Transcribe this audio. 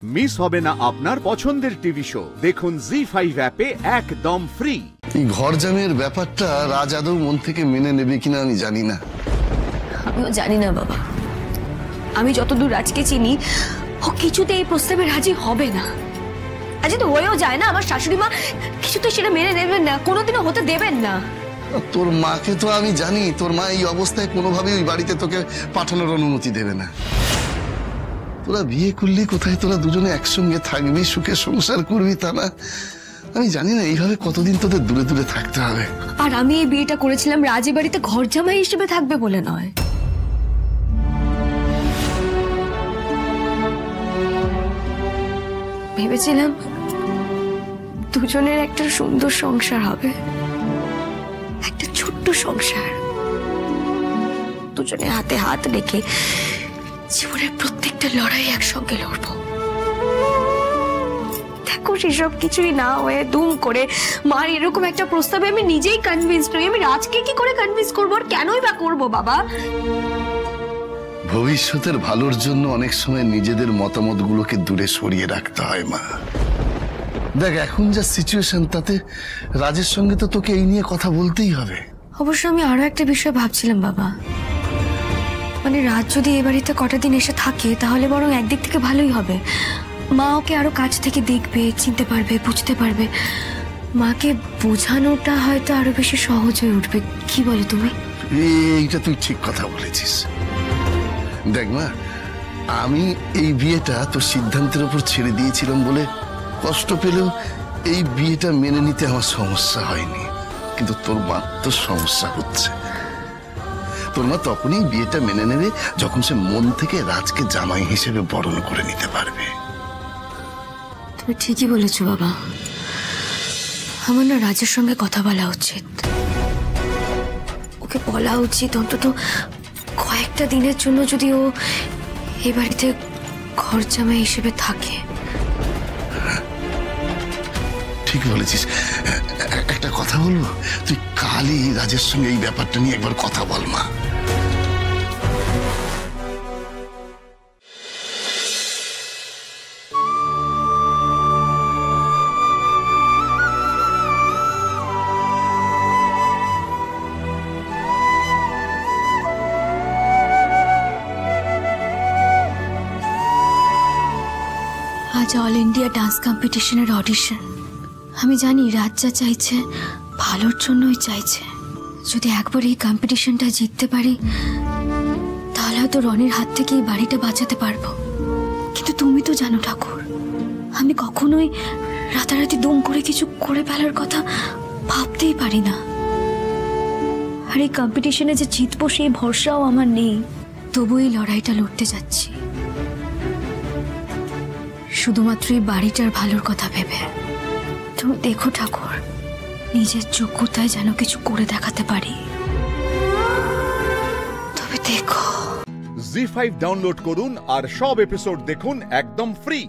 Miss হবে না আপনার পছন্দের টিভি শো। দেখুন জি5 অ্যাপে একদম ফ্রি। এই ঘর জামের ব্যাপারটা রাজ আদৌ মন থেকে মেনে নেবে কিনা আমি জানি না। আমিও জানি না বাবা। আমি যতদূর রাজকে চিনি, ও কিছুতেই এই প্রস্তাবে রাজি হবে না। আজ তো হয়েও যায় না, আমার শাশুড়ি মা কিছুতেই সেটা মেনে নেবেন না, কোনোদিনও হতে দেবেন না। তোর মাকে তো আমি জানি, তোর মা এই অবস্থায় কোনোভাবেই ওই বাড়িতে তোকে পাঠানোর অনুমতি দেবে না। তোরা বিয়ে করলি কোথায়, তোরা দুজনে একসঙ্গে থাকবি, সুখে সংসার করবি, তা না? আমি জানি না এইভাবে কতদিন তোদের দূরে দূরে থাকতে হবে। আর আমি এই বিয়েটা করেছিলাম রাজের বাড়িতে ঘর জামাই হিসেবে থাকবে বলে নয়। ভেবেছিলাম দুজনের একটা সুন্দর সংসার হবে, একটা ছোট্ট সংসার, দুজনে হাতে হাত রেখে জীবনের প্রত্যেকটা লড়াই একসঙ্গে লড়বো। দেখো সেসব কিছুই না হয়ে দুম করে মার এরকম একটা প্রস্তাবে আমি নিজেই কনভিন্সড হই। আমি রাজকে কি করে কনভিন্স করবো, আর কেনই বা করবো বাবা? ভবিষ্যতের ভালোর জন্য অনেক সময় নিজেদের মতামতগুলোকে দূরে সরিয়ে রাখতে হয় মা। দেখ এখন যা সিচুয়েশন, তাতে রাজের সঙ্গে তো তোকে এই নিয়ে কথা বলতেই হবে। অবশ্য আমি আরো একটা বিষয় ভাবছিলাম বাবা, মানে রাজ যদি এ বাড়িতে কটা দিন এসে থাকে তাহলে বরং একদিক থেকে ভালোই হবে। মা ওকে আরো কাছ থেকে দেখবে, চিনতে পারবে, বুঝতে পারবে। মাকে বোঝানোটা হয়তো আরো বেশি সহজ হয়ে উঠবে। কি বলো তুমি? এইটা তুই ঠিক কথা বলেছিস। দেখ মা, আমি এই বিয়েটা তোর সিদ্ধান্তের উপর ছেড়ে দিয়েছিলাম বলে কষ্ট পেলেও এই বিয়েটা মেনে নিতে আমার সমস্যা হয়নি, কিন্তু তোর মা তো সমস্যা হচ্ছে। তোর মা তখনই বিয়েটা মেনে নেবে যখন সে মন থেকে রাজকে জামাই হিসেবে বরণ করে নিতে পারবে। তুমি ঠিকই বলেছো বাবা, আমার না রাজের সঙ্গে কথা বলা উচিত। ওকে বলা উচিত অন্তত কয়েকটা দিনের জন্য যদি ও এই বাড়িতে ঘর জামাই হিসেবে থাকে। ঠিক বলেছিস। একটা কথা বলবো, তুই কালই রাজের সঙ্গে এই ব্যাপারটা নিয়ে একবার কথা বল মা। আজ অল ইন্ডিয়া ডান্স কম্পিটিশনের অডিশন। আমি জানি রাজ যা চাইছে ভালোর জন্যই চাইছে। যদি একবার এই কম্পিটিশনটা জিততে পারি তাহলে হয়তো রনির হাত থেকে এই বাড়িটা বাঁচাতে পারবো। কিন্তু তুমি তো জানো ঠাকুর, আমি কখনোই রাতারাতি দম করে কিছু করে ফেলার কথা ভাবতেই পারি না। আর এই কম্পিটিশনে যে জিতবো সেই ভরসাও আমার নেই, তবু এই লড়াইটা লড়তে যাচ্ছি শুধুমাত্র এই বাড়িটার ভালোর কথা ভেবে। তুমি দেখো ঠাকুর, নিজের যোগ্যতায় যেন কিছু করে দেখাতে পারি। তবে দেখো। জি5 ডাউনলোড করুন আর সব এপিসোড দেখুন একদম ফ্রি।